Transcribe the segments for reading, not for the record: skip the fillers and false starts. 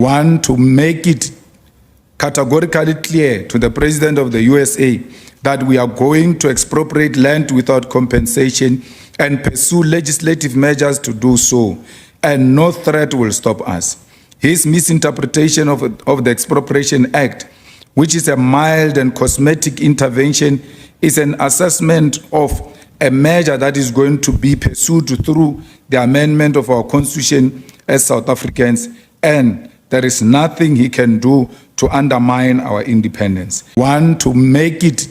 One, to make it categorically clear to the President of the USA that we are going to expropriate land without compensation and pursue legislative measures to do so, and no threat will stop us. His misinterpretation of the Expropriation Act, which is a mild and cosmetic intervention, is an assessment of a measure that is going to be pursued through the amendment of our Constitution as South Africans, and there is nothing he can do to undermine our independence. One, to make it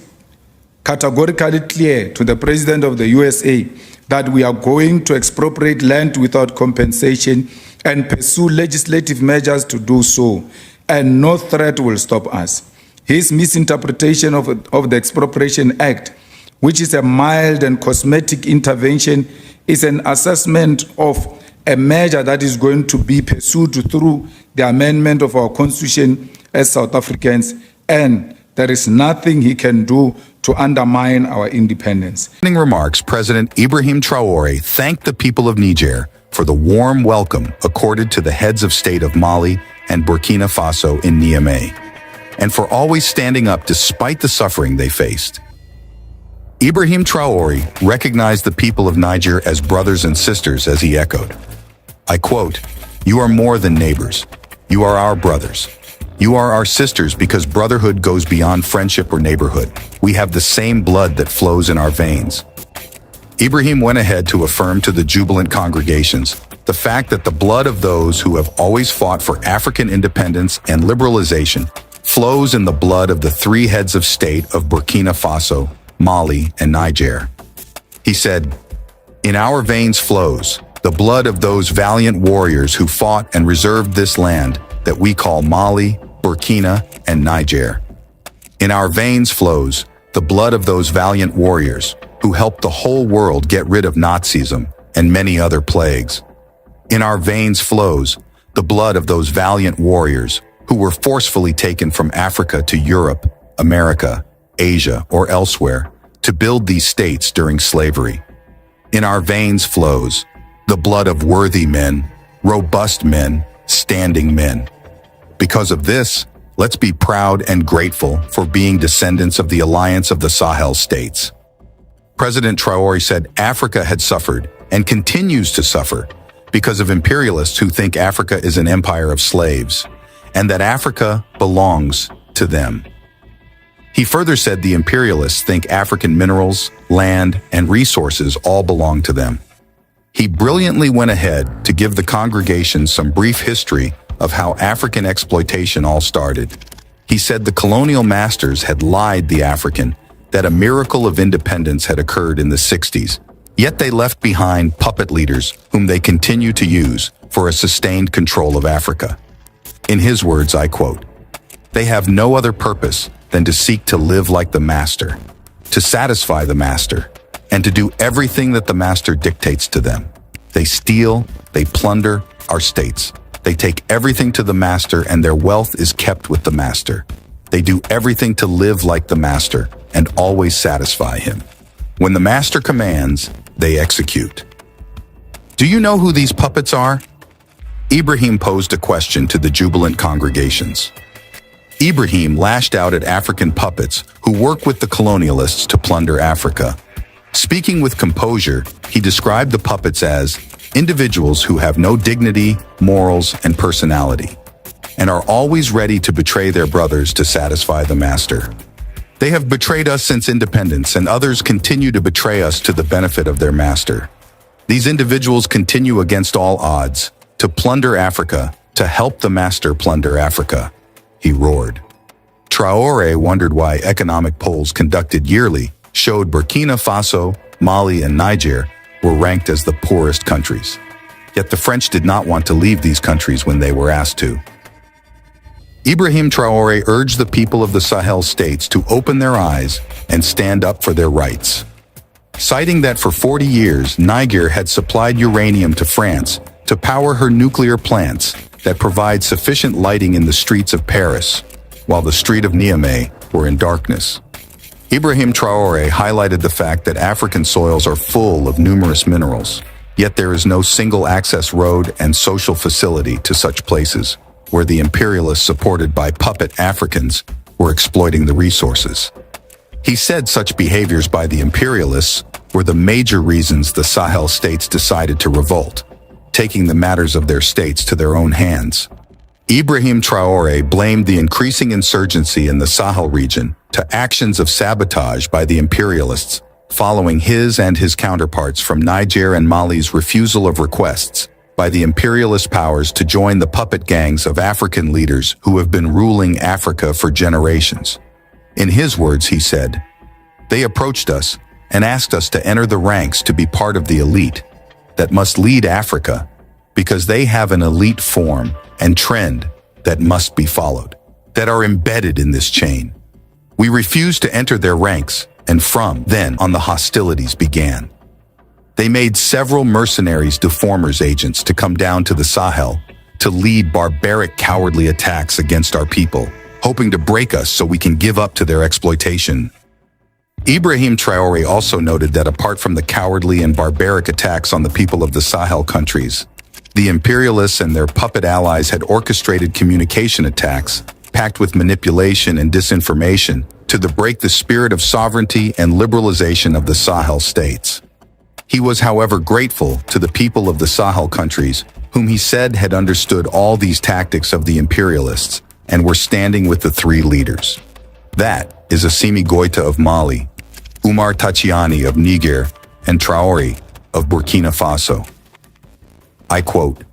categorically clear to the President of the USA that we are going to expropriate land without compensation and pursue legislative measures to do so, and no threat will stop us. His misinterpretation of the Expropriation Act, which is a mild and cosmetic intervention, is an assessment of a measure that is going to be pursued through the amendment of our Constitution as South Africans, and there is nothing he can do to undermine our independence. In remarks, President Ibrahim Traore thanked the people of Niger for the warm welcome accorded to the heads of state of Mali and Burkina Faso in Niamey, and for always standing up despite the suffering they faced. Ibrahim Traore recognized the people of Niger as brothers and sisters as he echoed, I quote, "You are more than neighbors. You are our brothers. You are our sisters because brotherhood goes beyond friendship or neighborhood. We have the same blood that flows in our veins." Ibrahim went ahead to affirm to the jubilant congregations the fact that the blood of those who have always fought for African independence and liberalization flows in the blood of the three heads of state of Burkina Faso, Mali, and Niger. He said, "In our veins flows the blood of those valiant warriors who fought and reserved this land that we call Mali, Burkina, and Niger. In our veins flows the blood of those valiant warriors who helped the whole world get rid of Nazism and many other plagues. In our veins flows the blood of those valiant warriors who were forcefully taken from Africa to Europe, America, Asia, or elsewhere to build these states during slavery. In our veins flows the blood of worthy men, robust men, standing men. Because of this, let's be proud and grateful for being descendants of the alliance of the Sahel states." President Traore said Africa had suffered and continues to suffer because of imperialists who think Africa is an empire of slaves and that Africa belongs to them. He further said the imperialists think African minerals, land, and resources all belong to them. He brilliantly went ahead to give the congregation some brief history of how African exploitation all started. He said the colonial masters had lied the African that a miracle of independence had occurred in the 60s, yet they left behind puppet leaders whom they continue to use for a sustained control of Africa. In his words, I quote, "They have no other purpose than to seek to live like the master, to satisfy the master, and to do everything that the master dictates to them. They steal, they plunder our states. They take everything to the master and their wealth is kept with the master. They do everything to live like the master and always satisfy him. When the master commands, they execute." Do you know who these puppets are? Ibrahim posed a question to the jubilant congregations. Ibrahim lashed out at African puppets who work with the colonialists to plunder Africa. Speaking with composure, he described the puppets as individuals who have no dignity, morals, and personality, and are always ready to betray their brothers to satisfy the master. They have betrayed us since independence, and others continue to betray us to the benefit of their master. These individuals continue against all odds to plunder Africa, to help the master plunder Africa, he roared. Traore wondered why economic polls conducted yearly showed Burkina Faso, Mali, and Niger were ranked as the poorest countries. Yet the French did not want to leave these countries when they were asked to. Ibrahim Traore urged the people of the Sahel states to open their eyes and stand up for their rights. Citing that for 40 years, Niger had supplied uranium to France to power her nuclear plants that provide sufficient lighting in the streets of Paris, while the street of Niamey were in darkness. Ibrahim Traore highlighted the fact that African soils are full of numerous minerals, yet there is no single access road and social facility to such places. where the imperialists supported by puppet Africans were exploiting the resources. He said such behaviors by the imperialists were the major reasons the Sahel states decided to revolt, taking the matters of their states to their own hands. Ibrahim Traore blamed the increasing insurgency in the Sahel region to actions of sabotage by the imperialists, following his and his counterparts from Niger and Mali's refusal of requests by the imperialist powers to join the puppet gangs of African leaders who have been ruling Africa for generations. In his words, he said, "They approached us and asked us to enter the ranks to be part of the elite that must lead Africa because they have an elite form and trend that must be followed, that are embedded in this chain. We refused to enter their ranks, and from then on the hostilities began. They made several mercenaries deformers agents to come down to the Sahel to lead barbaric cowardly attacks against our people, hoping to break us so we can give up to their exploitation." Ibrahim Traore also noted that apart from the cowardly and barbaric attacks on the people of the Sahel countries, the imperialists and their puppet allies had orchestrated communication attacks, packed with manipulation and disinformation, to break the spirit of sovereignty and liberalization of the Sahel states. He was, however, grateful to the people of the Sahel countries, whom he said had understood all these tactics of the imperialists and were standing with the three leaders. That is Assimi Goïta of Mali, Umar Tachiani of Niger, and Traore of Burkina Faso. I quote,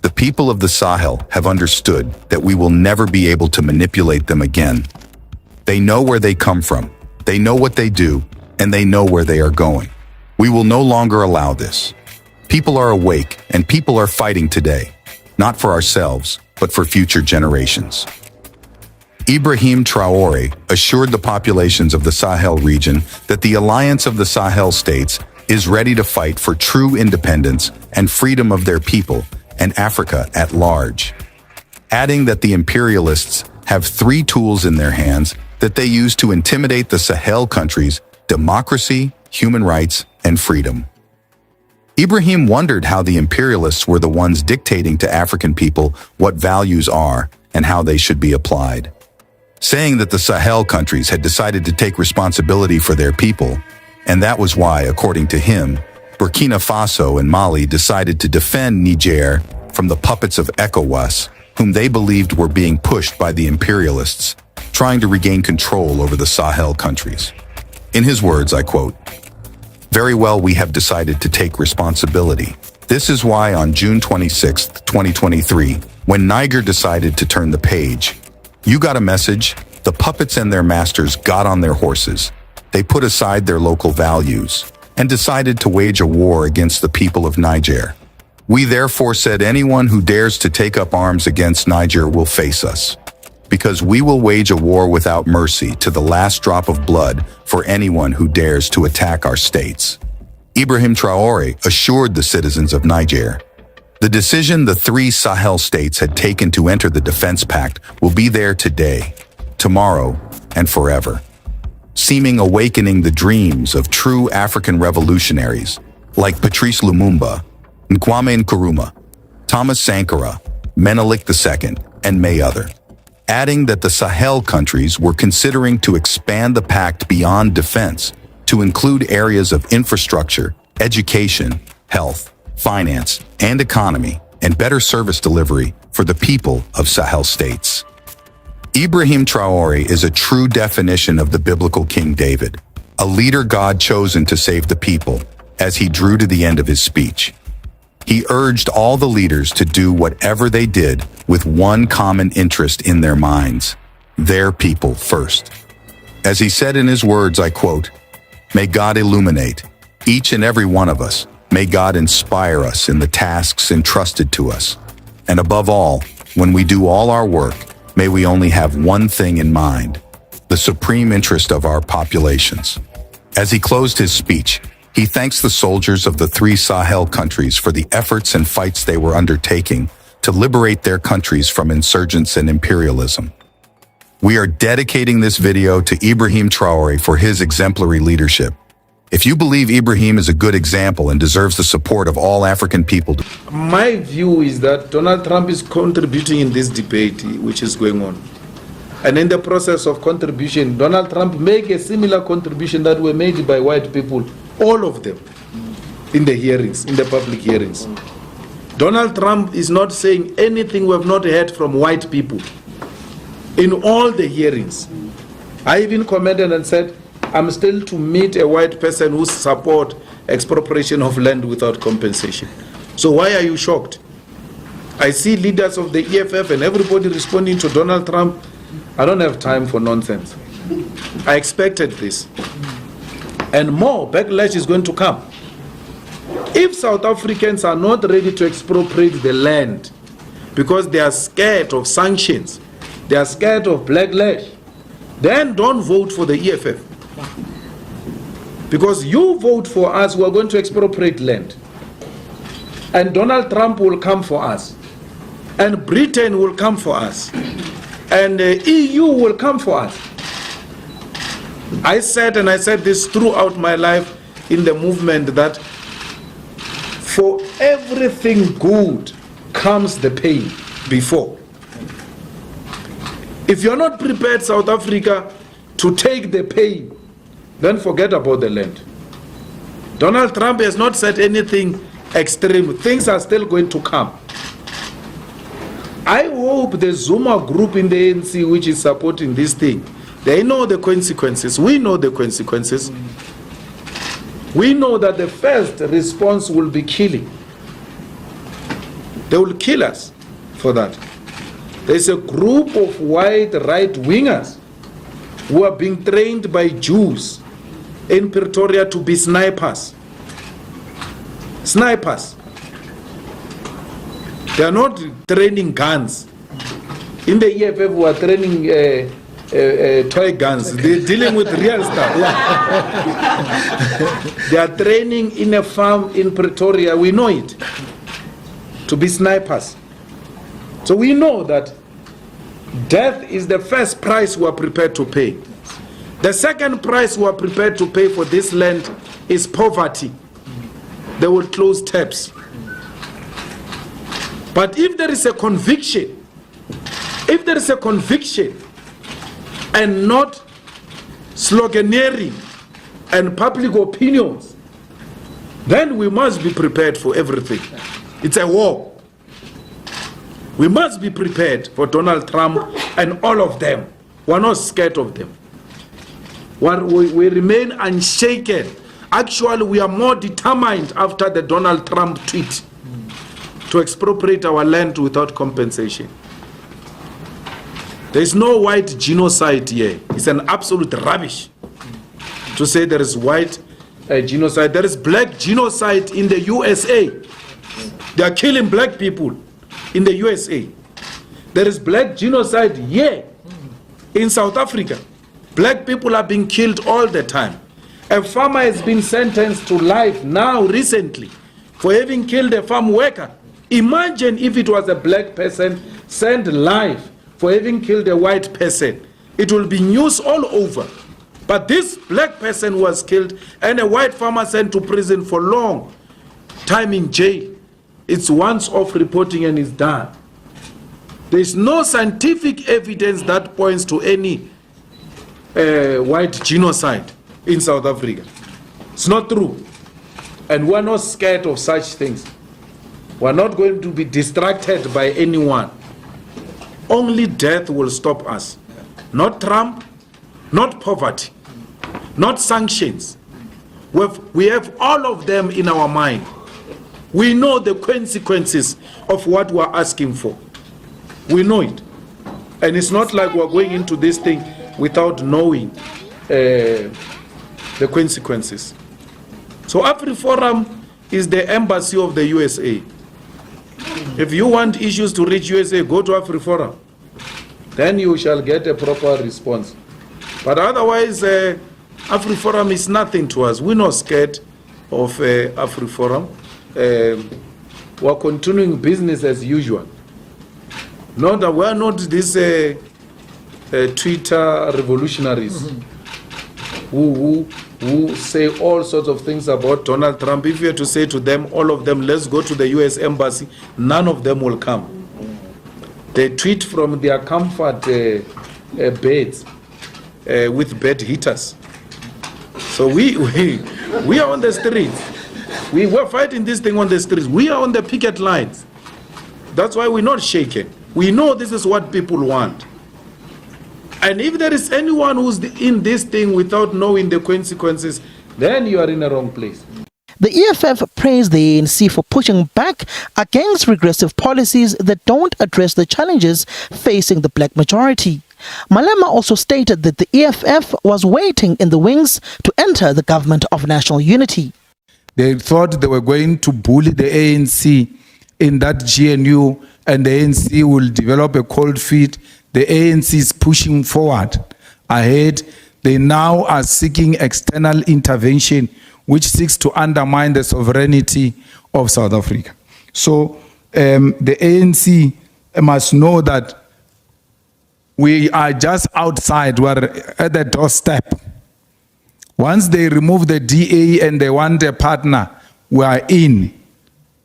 "The people of the Sahel have understood that we will never be able to manipulate them again. They know where they come from, they know what they do, and they know where they are going. We will no longer allow this. People are awake and people are fighting today, not for ourselves, but for future generations." Ibrahim Traore assured the populations of the Sahel region that the alliance of the Sahel states is ready to fight for true independence and freedom of their people and Africa at large, adding that the imperialists have three tools in their hands that they use to intimidate the Sahel countries: democracy, human rights, and freedom. Ibrahim wondered how the imperialists were the ones dictating to African people what values are and how they should be applied, saying that the Sahel countries had decided to take responsibility for their people, and that was why, according to him, Burkina Faso and Mali decided to defend Niger from the puppets of ECOWAS, whom they believed were being pushed by the imperialists, trying to regain control over the Sahel countries. In his words, I quote, "Very well, we have decided to take responsibility. This is why on June 26, 2023, when Niger decided to turn the page, you got a message, the puppets and their masters got on their horses. They put aside their local values and decided to wage a war against the people of Niger. We therefore said anyone who dares to take up arms against Niger will face us, because we will wage a war without mercy to the last drop of blood for anyone who dares to attack our states." Ibrahim Traore assured the citizens of Niger, "The decision the three Sahel states had taken to enter the defense pact will be there today, tomorrow, and forever, seeming awakening the dreams of true African revolutionaries like Patrice Lumumba, Kwame Nkrumah, Thomas Sankara, Menelik II, and many others," adding that the Sahel countries were considering to expand the pact beyond defense to include areas of infrastructure, education, health, finance, and economy, and better service delivery for the people of Sahel states. Ibrahim Traore is a true definition of the biblical King David, a leader God chosen to save the people, as he drew to the end of his speech. He urged all the leaders to do whatever they did with one common interest in their minds: their people first. As he said in his words, I quote, "May God illuminate each and every one of us. May God inspire us in the tasks entrusted to us. And above all, when we do all our work, may we only have one thing in mind: the supreme interest of our populations." As he closed his speech, he thanks the soldiers of the three Sahel countries for the efforts and fights they were undertaking to liberate their countries from insurgents and imperialism. We are dedicating this video to Ibrahim Traore for his exemplary leadership. If you believe Ibrahim is a good example and deserves the support of all African people, my view is that Donald Trump is contributing in this debate which is going on. And in the process of contribution, Donald Trump make a similar contribution that were made by white people, all of them, in the hearings, in the public hearings. Donald Trump is not saying anything we have not heard from white people in all the hearings. I even commented and said, I'm still to meet a white person who support expropriation of land without compensation. So why are you shocked? I see leaders of the EFF and everybody responding to Donald Trump. I don't have time for nonsense. I expected this. And more backlash is going to come. If South Africans are not ready to expropriate the land because they are scared of sanctions, they are scared of backlash, then don't vote for the EFF. Because you vote for us, we are going to expropriate land. And Donald Trump will come for us. And Britain will come for us. And the EU will come for us. I said, and I said this throughout my life in the movement, that for everything good comes the pain before. If you're not prepared, South Africa, to take the pain, then forget about the land. Donald Trump has not said anything extreme. Things are still going to come. I hope the Zuma group in the ANC, which is supporting this thing, they know the consequences. We know the consequences. We know that the first response will be killing. They will kill us for that. There's a group of white right-wingers who are being trained by Jews in Pretoria to be snipers. Snipers. They are not training guns. In the EFF, we are training toy guns. They're dealing with real stuff. They are training in a farm in Pretoria. We know it. To be snipers. So we know that death is the first price we are prepared to pay. The second price we are prepared to pay for this land is poverty. They will close taps. But if there is a conviction, and not sloganeering and public opinions, then we must be prepared for everything. It's a war. We must be prepared for Donald Trump and all of them. We're not scared of them. We remain unshaken. Actually, we are more determined after the Donald Trump tweet to expropriate our land without compensation. There is no white genocide here. It's an absolute rubbish to say there is white genocide. There is black genocide in the USA. They are killing black people in the USA. There is black genocide here in South Africa. Black people are being killed all the time. A farmer has been sentenced to life now recently for having killed a farm worker. Imagine if it was a black person sent life for having killed a white person. It will be news all over. But this black person was killed and a white farmer sent to prison for long time in jail. It's once off reporting and it's done. There is no scientific evidence that points to any white genocide in South Africa. It's not true. And we're not scared of such things. We're not going to be distracted by anyone. Only death will stop us. Not Trump, not poverty, not sanctions. We have all of them in our mind. We know the consequences of what we're asking for. We know it. And it's not like we're going into this thing without knowing the consequences. So AfriForum is the embassy of the USA. If you want issues to reach USA, go to AfriForum. Then you shall get a proper response. But otherwise, AfriForum is nothing to us. We're not scared of AfriForum. We're continuing business as usual. Not that we're not these Twitter revolutionaries who who say all sorts of things about Donald Trump, if you were to say to them, all of them, let's go to the US embassy, none of them will come. They tweet from their comfort beds with bed heaters. So we are on the streets. We were fighting this thing on the streets. We are on the picket lines. That's why we're not shaken. We know this is what people want. And if there is anyone who's in this thing without knowing the consequences, then you are in the wrong place. The EFF praised the ANC for pushing back against regressive policies that don't address the challenges facing the black majority. Malema also stated that the EFF was waiting in the wings to enter the government of national unity. They thought they were going to bully the ANC in that GNU, and the ANC will develop a cold feet. The ANC is pushing forward ahead. They now are seeking external intervention, which seeks to undermine the sovereignty of South Africa. So the ANC must know that we are just outside, we're at the doorstep. Once they remove the DA and they want a partner, we are in.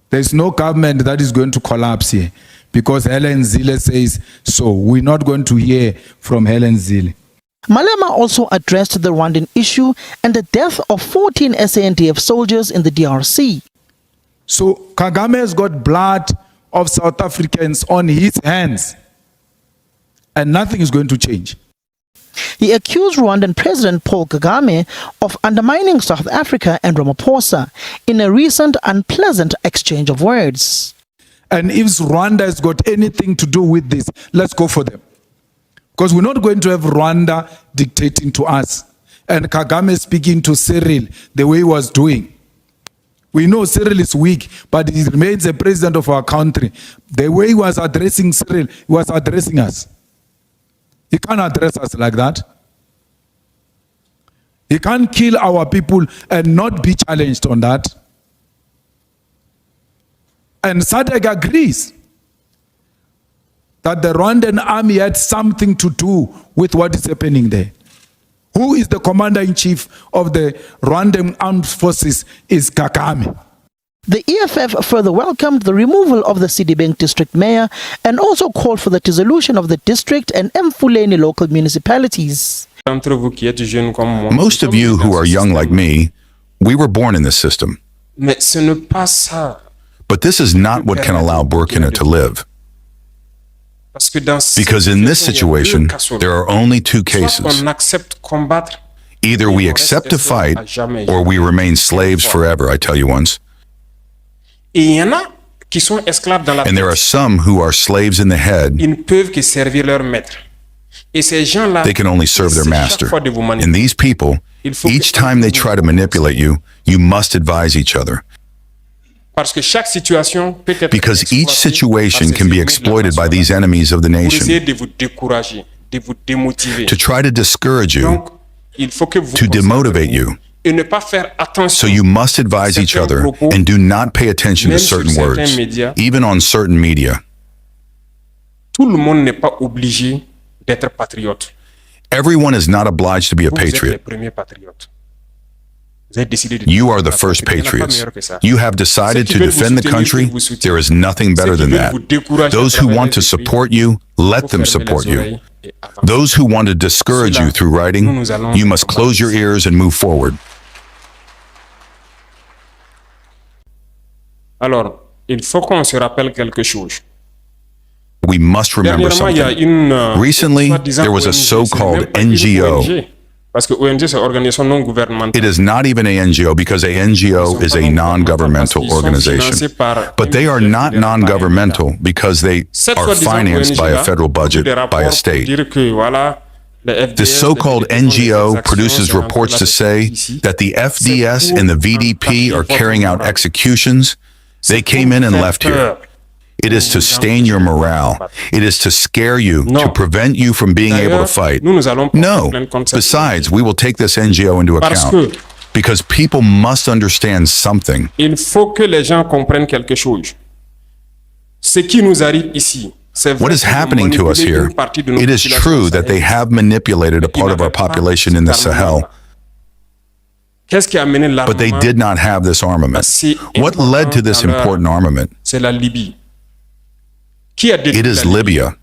There's no government that is going to collapse here, because Helen Zille says so. We're not going to hear from Helen Zille. Malema also addressed the Rwandan issue and the death of 14 SANDF soldiers in the DRC. So Kagame has got blood of South Africans on his hands, and nothing is going to change. He accused Rwandan President Paul Kagame of undermining South Africa and Ramaphosa in a recent unpleasant exchange of words. And if Rwanda has got anything to do with this, let's go for them. Because we're not going to have Rwanda dictating to us and Kagame speaking to Cyril the way he was doing. We know Cyril is weak, but he remains the president of our country. The way he was addressing Cyril, he was addressing us. He can't address us like that. He can't kill our people and not be challenged on that. And SADC agrees that the Rwandan army had something to do with what is happening there. Who is the commander-in-chief of the Rwandan armed forces is Kagame. The EFF further welcomed the removal of the Sidibeng district mayor and also called for the dissolution of the district and Mfuleni local municipalities. Most of you who are young like me, we were born in this system. But this is not what can allow Burkina to live. Because in this situation, there are only two cases. Either we accept to fight, or we remain slaves forever, I tell you once. And there are some who are slaves in the head. They can only serve their master. And these people, each time they try to manipulate you, you must advise each other. Because each situation can be exploited by these enemies of the nation to try to discourage you, to demotivate you. So you must advise each other and do not pay attention to certain words, even on certain media. Everyone is not obliged to be a patriot. You are the first patriots. You have decided to defend the country. There is nothing better than that. Those who want to support you, let them support you. Those who want to discourage you through writing, you must close your ears and move forward. Alors, il faut qu'on se rappelle quelque chose. We must remember something. Recently, there was a so-called NGO. It is not even a NGO because a NGO is a non-governmental organization. But they are not non-governmental because they are financed by a federal budget, by a state. This so-called NGO produces reports to say that the FDS and the VDP are carrying out executions. They came in and left here. It is to stain your morale. It is to scare you, to prevent you from being able to fight. No. Besides, we will take this NGO into account because people must understand something. Il faut que les gens comprennent quelque chose. Ce qui nous arrive ici. What is happening to us here? It is true that they have manipulated a part of our population in the Sahel. Qu'est-ce qui a amené But they l'armement? did not have this armament. Assez What led to this important dans leur- important armament? C'est la Libye. Qui a détruit It is la Libye? Libya.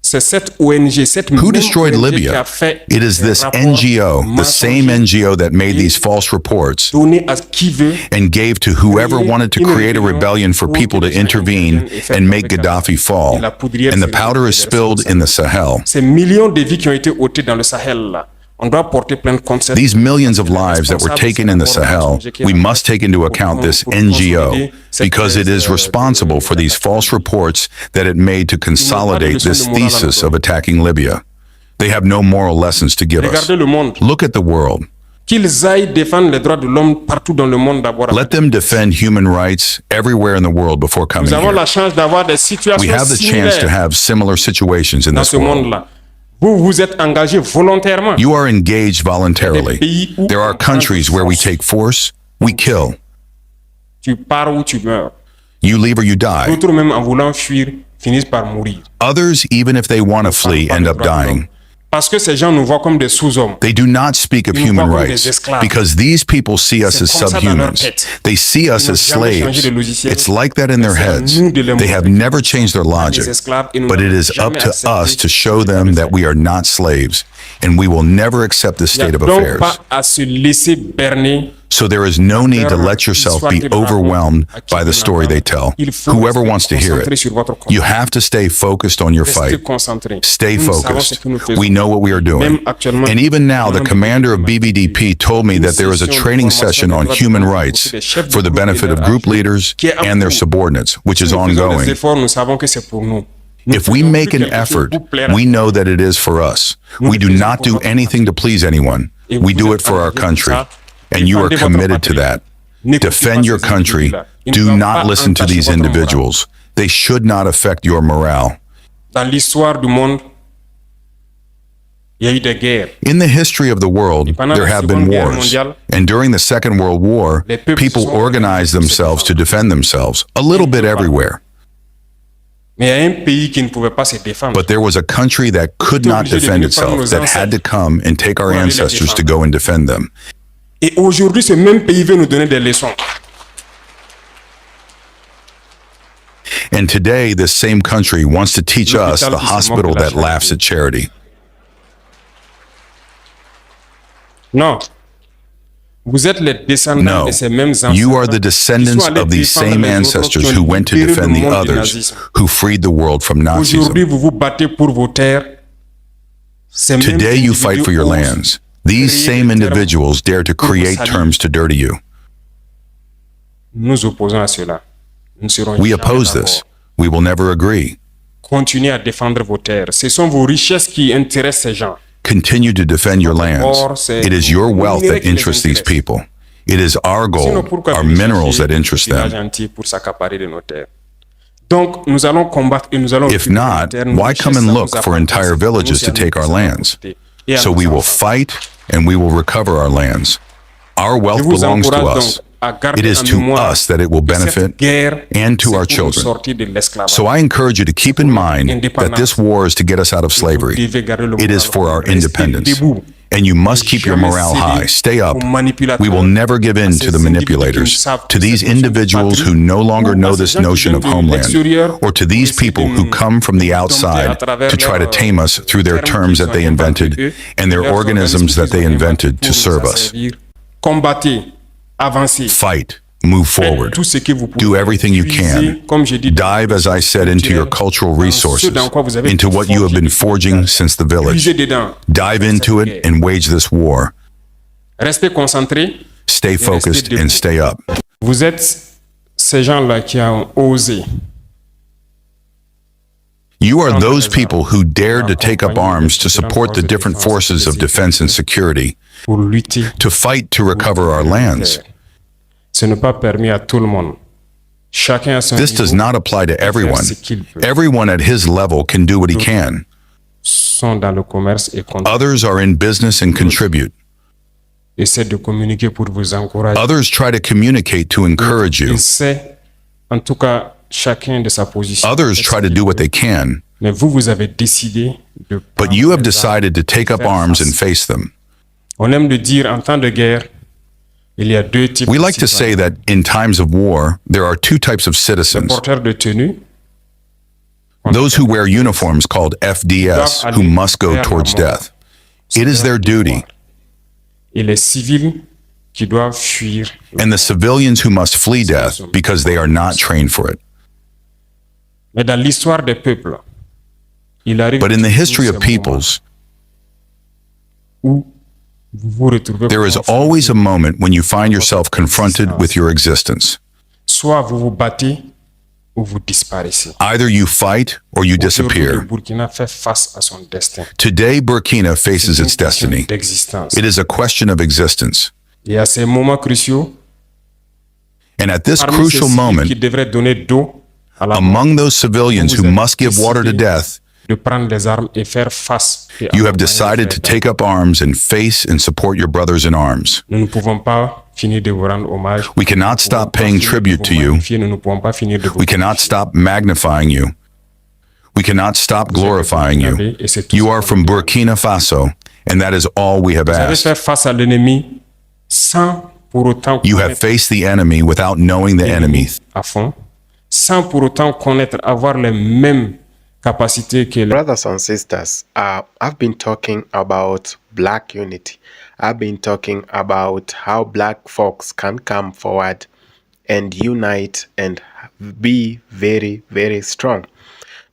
C'est cette ONG, cette Who même destroyed ONG qui Libya? a fait It is des this rapports NGO, the same mensongers NGO that made these false reports donnés à qui veut and gave to whoever wanted to create a rebellion for people to intervene and make Gaddafi fall. And the powder is spilled in the Sahel. ces millions de vies qui ont été ôtées dans le Sahel là. On doit porter plainte contre cette These millions of lives that were taken in the Sahel, we must take into account this NGO because it is responsible for these false reports that it made to consolidate this thesis of attacking Libya. They have no moral lessons to give us. Regardez le monde. Look at the world. Qu'ils aillent défendre les droits de l'homme partout dans le monde d'abord. Let them defend human rights everywhere in the world before coming Nous avons la here. chance d'avoir des situations We have the chance to similaires have similar situations in dans this ce world. monde-là. Vous vous êtes engagé volontairement. You are engaged voluntarily. There are countries where we take force, we kill. Tu pars ou tu meurs. You leave or you die. D'autres même en voulant fuir finissent par mourir. Others, even if they want to flee, end up dying. Parce que ces gens nous voient comme des sous-hommes. They do not speak of human rights because these people see us as subhumans. They see us as slaves. It's like that in their heads. They have never changed their logic. But it is up to us to show them that we are not slaves and we will never accept this Il n'y a state of donc affairs. pas à se laisser berner. So there is no need to let yourself be overwhelmed by the story they tell. Whoever wants to hear it, you have to stay focused on your fight. Restez concentrés. Stay Nous savons ce focused. que nous faisons. We know what we are doing. Même actuellement, And even now, the commander of BVDP told me that there is a training session on human rights for the benefit of group leaders and their subordinates, which is si nous faisons des ongoing. efforts, nous savons que c'est pour nous. Nous If we faisons make plus an quelque chose effort, pour plaire à we know that it is for us. We do not do anything to please anyone. We do it for our country. And you are committed to that. Defend your country. Do not listen to these individuals. They should not affect your morale. Dans l'histoire du monde, il y a eu des guerres. In the history of the world, there have been wars. And during the Second World War, people organized themselves to defend themselves, a little bit everywhere. Mais il y a un pays qui ne pouvait pas se défendre. But there was a country that could not defend itself, that had to come and take our ancestors to go and defend them. Et aujourd'hui, ce même pays veut nous donner des leçons. And today, this same country wants to teach us, the hospital that laughs at charity. Non. Vous êtes les descendants No, de ces mêmes ancêtres. you are the descendants of these same ancestors who went to defend the others, who freed the world from Aujourd'hui, Nazism. vous vous battez pour vos terres. Ces mêmes Today, you fight for your individus lands. These same individuals dare to create terms to dirty you. Nous opposons à cela. Nous ne serons We jamais oppose d'accord. this. We will never agree. Continuez à défendre vos terres. Ce sont vos richesses qui intéressent ces gens. Continue to defend your lands. It is your wealth that interests these people. It is our Sinon, gold, pourquoi our venir minerals chercher that interest des villages them. entiers pour s'accaparer de nos terres? Donc, nous allons combattre et nous allons If récupérer not, nos terres, nos why come richesses, and ça look nous for appartient. entire Nous, villages c'est to à take nous our de lands? et à So nos we will enfants. fight and we will recover our lands. Our Je wealth vous belongs to encourage us. donc à garder It is en to mémoire us that it will que cette benefit guerre, and to c'est our pour nous children. sortir de l'esclavage. So I encourage you to keep in mind that this war is to get us out of slavery. It is for our independence. And you must keep your morale high. Stay up. We will never give in to the manipulators, to these individuals who no longer know this notion of homeland, or to these people who come from the outside to try to tame us through their terms that they invented and their organisms that they invented to serve us. Combattez, avancez. Fight. Move forward. Tout ce que vous pouvez. Do everything you can. Comme j'ai dit, Dive, as I said, into your cultural resources, into what you have been forging since the village. puisez dedans. Dive into it and wage this war. Restez concentrés. Stay focused and stay up. Vous êtes ces gens-là qui ont osé. You are those people who dared to take up arms to support the different forces of defense and security, Pour lutter. to fight to recover our lands. Ce n'est pas permis à tout le monde. Chacun à son This does niveau not apply to faire everyone. ce qu'il peut. Everyone at his level can do what he can. Sont dans le commerce et Others are in business and contribute. essaient de communiquer pour vous encourager. Others try to communicate to encourage you. Essaient, en tout cas, chacun de sa position. Others try to do what they can. Mais vous, vous avez décidé de. But you have decided to take up arms and face them. On aime de dire en temps de guerre. Il y a deux types We de like to say citoyens. that in times of war, there are two types of Les citizens. porteurs de tenue, Those who wear uniforms called FDS, who must go towards death. It is their duty. et les civils qui doivent fuir. And the civilians who must flee death because they are not trained for it. Mais dans l'histoire des peuples, il arrive But in the toujours history ces of peoples, moments où vous vous retrouvez there is confronté. always a moment when you find yourself confronted with your existence. Soit vous vous battez ou vous disparaissez. Either you fight or you Aujourd'hui, le disappear. Burkina fait face à son destin. Today, Burkina faces C'est une its question destiny. d'existence. It is a question of existence. Et à ces moments cruciaux, And at this parmi ces crucial civils moment, qui devraient donner d'eau à la mort, among those civilians vous who avez must give water to décidé death, de prendre les armes et faire face. et you have accompagner decided les to frères. take up arms and face and support your brothers in arms. Nous ne pouvons pas finir de vous rendre hommage. We cannot stop paying tribute to you. Nous ne pouvons pas finir de vous We cannot stop magnifying you. We cannot stop glorifying you. You are from Burkina Faso, and that is all we have Vous avez asked. fait face à l'ennemi sans pour autant You have connaître faced the enemy without knowing the enemy, à fond, sans pour autant connaître, avoir les mêmes capacités que les Brothers and sisters, I've been talking about black unity. I've been talking about how black folks can come forward and unite and be very, very strong.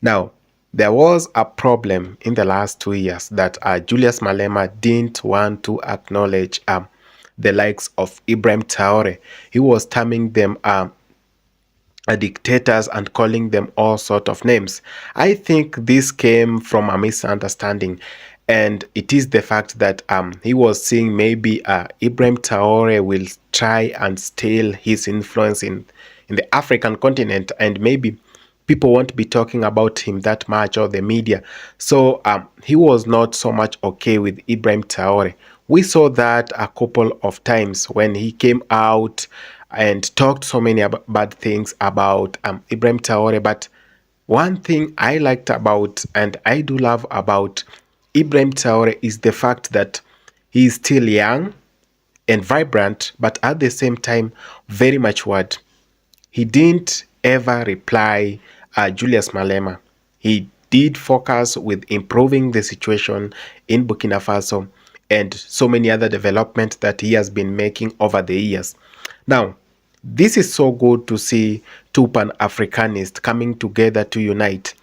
Now, there was a problem in the last 2 years that Julius Malema didn't want to acknowledge the likes of Ibrahim Traore. He was terming them dictators and calling them all sort of names. I think this came from a misunderstanding, and it is the fact that he was seeing maybe Ibrahim Traore will try and steal his influence in the African continent, and maybe people won't be talking about him that much, or the media. So he was not so much okay with Ibrahim Traore. We saw that a couple of times when he came out and talked so many bad things about Ibrahim Traore. But one thing I liked about, and I do love about Ibrahim Traore, is the fact that he is still young and vibrant, but at the same time very matured. He didn't ever reply Julius Malema. He did focus with improving the situation in Burkina Faso and so many other developments that he has been making over the years. Now, this is so good to see two Pan-Africanists coming together to unite.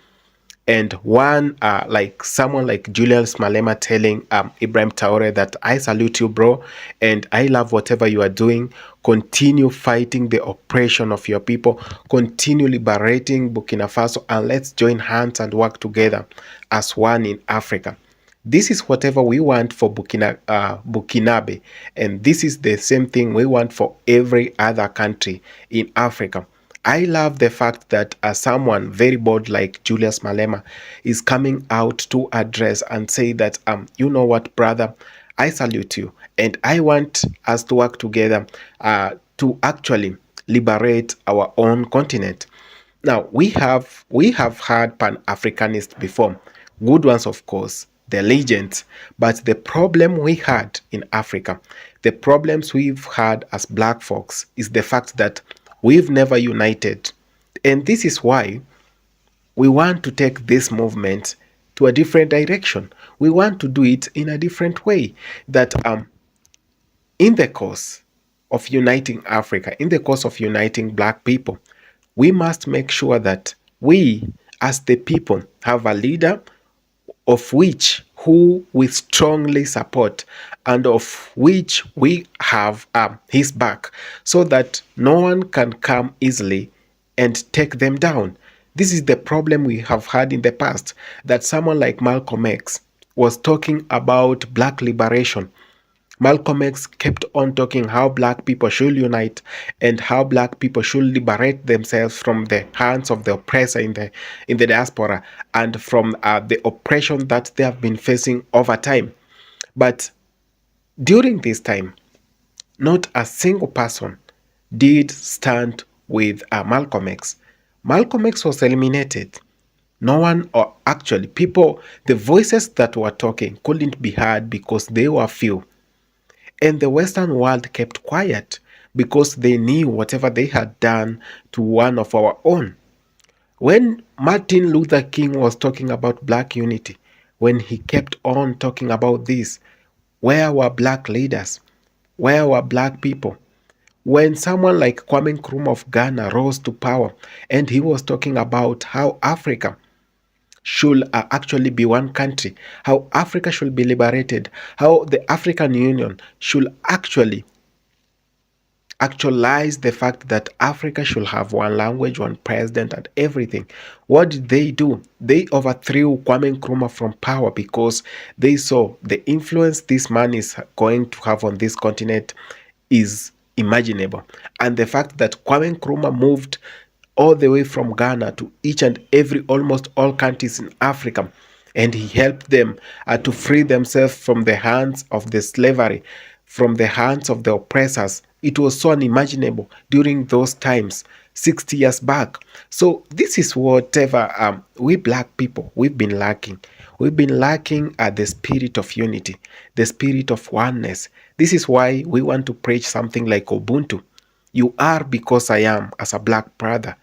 And one, like someone like Julius Malema telling Ibrahim Traore that I salute you, bro, and I love whatever you are doing. Continue fighting the oppression of your people. Continue liberating Burkina Faso, and let's join hands and work together as one in Africa. This is whatever we want for Burkinabe, and this is the same thing we want for every other country in Africa. I love the fact that someone very bold like Julius Malema is coming out to address and say that, you know what, brother, I salute you, and I want us to work together to actually liberate our own continent. Now, we have had Pan-Africanists before, good ones, of course, the legends, but the problem we had in Africa, the problems we've had as black folks, is the fact that we've never united. And this is why we want to take this movement to a different direction. We want to do it in a different way, that in the course of uniting Africa, in the course of uniting black people, we must make sure that we, as the people, have a leader of which who we strongly support and of which we have his back, so that no one can come easily and take them down. This is the problem we have had in the past, that someone like Malcolm X was talking about black liberation. Malcolm X kept on talking how black people should unite and how black people should liberate themselves from the hands of the oppressor in the diaspora and from the oppression that they have been facing over time. But during this time, not a single person did stand with Malcolm X. Malcolm X was eliminated. No one, or actually people, the voices that were talking couldn't be heard because they were few. And the Western world kept quiet because they knew whatever they had done to one of our own. When Martin Luther King was talking about black unity, when he kept on talking about this, where were black leaders? Where were black people? When someone like Kwame Nkrumah of Ghana rose to power and he was talking about how Africa should actually be one country, how Africa should be liberated, how the African Union should actually actualize the fact that Africa should have one language, one president, and everything. What did they do? They overthrew Kwame Nkrumah from power because they saw the influence this man is going to have on this continent is imaginable. And the fact that Kwame Nkrumah moved all the way from Ghana to each and every, almost all countries in Africa, and he helped them to free themselves from the hands of the slavery, from the hands of the oppressors. It was so unimaginable during those times, 60 years back. So this is whatever we black people, we've been lacking. We've been lacking the spirit of unity, the spirit of oneness. This is why we want to preach something like Ubuntu. You are because I am, as a black brother.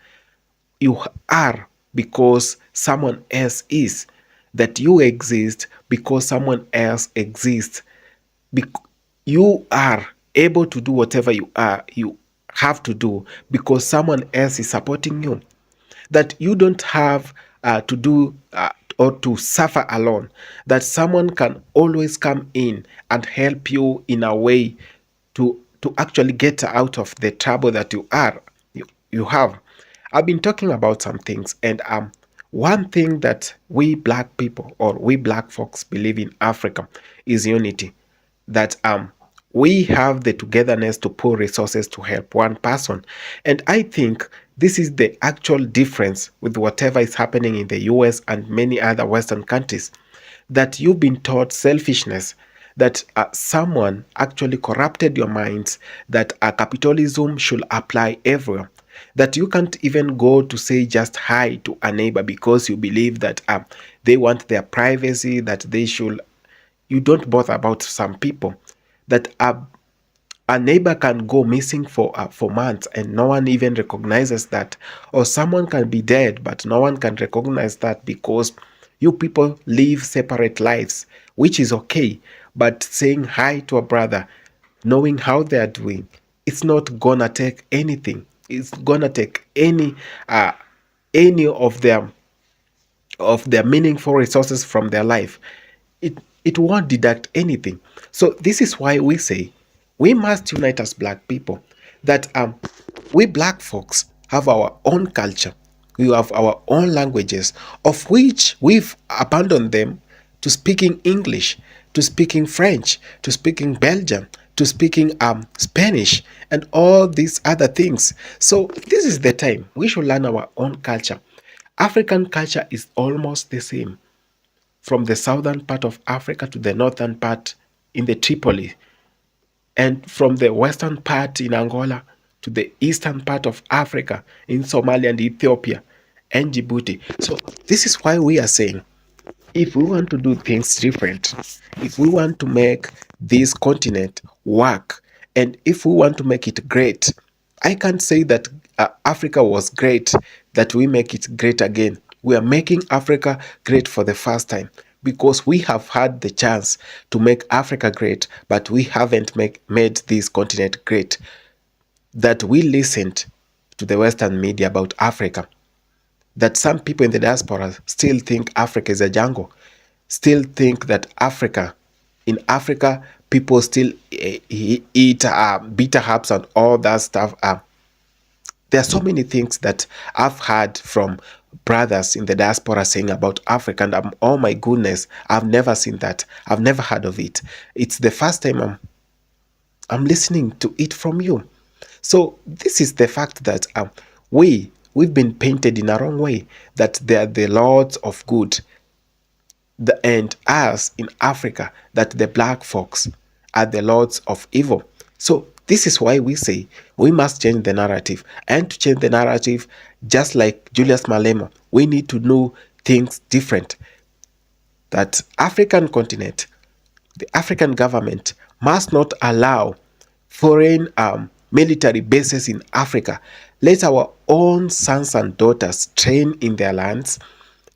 You are because someone else is. That you exist because someone else exists. You are able to do whatever you have to do because someone else is supporting you. That you don't have to do or to suffer alone. That someone can always come in and help you in a way to actually get out of the trouble that you have. I've been talking about some things, and one thing that we black people or we black folks believe in Africa is unity. That we have the togetherness to pool resources to help one person. And I think this is the actual difference with whatever is happening in the US and many other Western countries. That you've been taught selfishness, that someone actually corrupted your minds, that capitalism should apply everywhere. That you can't even go to say just hi to a neighbor because you believe that they want their privacy, that they should. You don't bother about some people. That a neighbor can go missing for months and no one even recognizes that, or someone can be dead but no one can recognize that because you people live separate lives, which is okay. But saying hi to a brother, knowing how they are doing, it's not gonna take anything. It's gonna take any of their meaningful resources from their life. It won't deduct anything. So this is why we say we must unite as black people. That we black folks have our own culture. We have our own languages, of which we've abandoned them to speaking English, to speaking French, to speaking Belgian, to speaking Spanish, and all these other things. So this is the time we should learn our own culture. African culture is almost the same, from the southern part of Africa to the northern part in the Tripoli, and from the western part in Angola to the eastern part of Africa in Somalia and Ethiopia and Djibouti. So this is why we are saying, if we want to do things different, if we want to make this continent work, and if we want to make it great, I can't say that Africa was great, that we make it great again. We are making Africa great for the first time because we have had the chance to make Africa great, but we haven't made this continent great. That we listened to the Western media about Africa, that some people in the diaspora still think Africa is a jungle, still think that in Africa, people still eat bitter herbs and all that stuff. There are so many things that I've heard from brothers in the diaspora saying about Africa, and oh my goodness, I've never seen that. I've never heard of it. It's the first time I'm listening to it from you. So this is the fact that we've been painted in a wrong way, that they are the lords of good, and us in Africa, that the black folks are the lords of evil. So this is why we say we must change the narrative. And to change the narrative, just like Julius Malema, we need to know things different. That African continent, The African government must not allow foreign military bases in Africa. Let our own sons and daughters train in their lands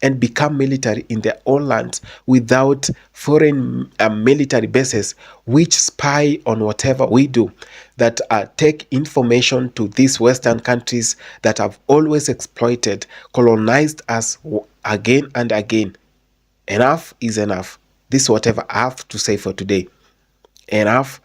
and become military in their own lands without foreign military bases which spy on whatever we do, that take information to these Western countries that have always exploited, colonized us again and again. Enough is enough. This is whatever I have to say for today. Enough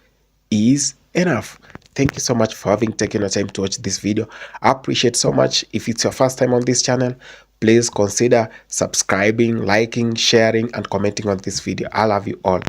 is enough. Thank you so much for having taken the time to watch this video. I appreciate so much. If it's your first time on this channel, please consider subscribing, liking, sharing, and commenting on this video. I love you all.